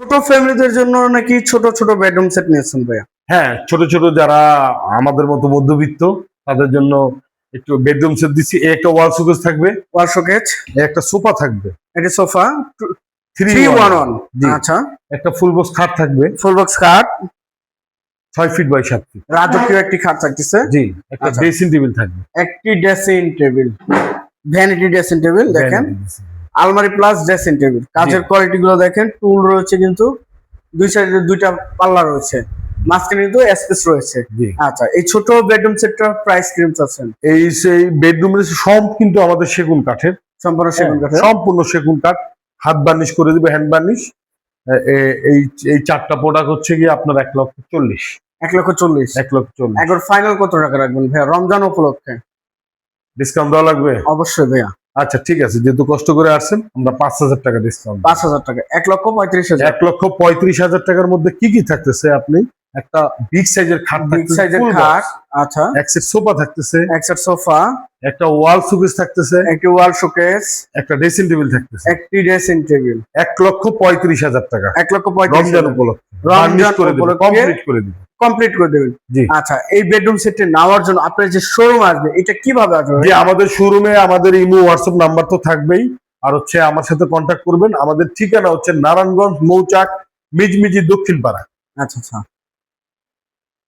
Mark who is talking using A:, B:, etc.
A: ছোট ফ্যামিলিদের জন্য নাকি ছোট ছোট বেডরুম সেট নিয়েছেন ভাইয়া?
B: হ্যাঁ, ছোট ছোট যারা আমাদের মতো মধ্যবিত্ত তাদের জন্য একটু বেডরুম সেট দিচ্ছি। একটা ওয়াল শোকেস থাকবে,
A: ওয়াল শোকেজ,
B: একটা সোফা থাকবে,
A: এটা সোফা
B: 3-in-1 জি।
A: আচ্ছা,
B: একটা ফুল বক্স খাট থাকবে
A: ফুল বক্স খাট,
B: 6 ফিট বাই 7 ফিট
A: রাজকীয় একটি খাট থাকতেছে,
B: জি। একটা
A: আচ্ছা।
B: ড্রেসিং টেবিল থাকবে,
A: একটি dressing table, vanity dressing table দেখেন, আলমারি প্লাস ড্রেসিং টেবিল। কাজের কোয়ালিটি গুলো দেখেন, টুল রয়েছে কিন্তু দুই সাইডে দুইটা পাল্লা রয়েছে, মাঝখানে কিন্তু স্পেস রয়েছে।
B: জি।
A: আচ্ছা, এই ছোট বেডরুম সেটটার প্রাইস কিরকম চাচ্ছেন?
B: এই সেই বেডরুমের সব কিন্তু আমাদের সেগুন কাঠের,
A: সম্পূর্ণ সেগুন কাঠের,
B: সম্পূর্ণ সেগুন কাঠ, হাত বার্নিশ করে দিবে, হ্যান্ড বার্নিশ। এই এই চারটা প্রোডাক্ট হচ্ছে গিয়ে আপনার 1,40,000
A: 1,40,000।
B: 1,40,000
A: একবার ফাইনাল কত টাকা রাখবেন ভাইয়া রমজান উপলক্ষে?
B: ডিসকাউন্ট দেওয়া লাগবে?
A: অবশ্যই ভাইয়া।
B: আচ্ছা ঠিক আছে, যেহেতু কষ্ট করে আসছেন আমরা 5,000 টাকা ডিসকাউন্ট।
A: 5,000 টাকা, 1,35,000।
B: 1,35,000 টাকার মধ্যে কি কি থাকতেছে? আপনি একটা বিগ সাইজের খাট
A: বিগ
B: থাকতেছে,
A: সাইজের
B: full
A: খাট,
B: box,
A: আচ্ছা,
B: এক সেট সোফা থাকতেছে,
A: এক সেট সোফা,
B: একটা ওয়াল শোকেস থাকতেছে,
A: একটি ওয়াল শোকেস,
B: একটা ড্রেসিং টেবিল থাকতেছে।
A: একটি ড্রেসিং টেবিল।
B: 1,35,000 টাকা
A: 1,35,000
B: রমজান উপলক্ষে।
A: রমজান
B: করে দেব,
A: উপলক্ষে
B: কমপ্লিট করে দিব।
A: কমপ্লিট করে দেবেন।
B: জি।
A: আচ্ছা, এই বেডরুম সেটটি নেওয়ার জন্য আপনার যে শোরুম আসবে এটা কিভাবে আসবে?
B: যে আমাদের শোরুমে আমাদের ইমো হোয়াটসঅ্যাপ নাম্বার তো থাকবেই, আর হচ্ছে আমার সাথে কন্ট্যাক্ট করবেন। আমাদের ঠিকানা হচ্ছে নারায়ণগঞ্জ মৌচাক মিজমিজি দক্ষিণ পাড়া।
A: আচ্ছা আচ্ছা,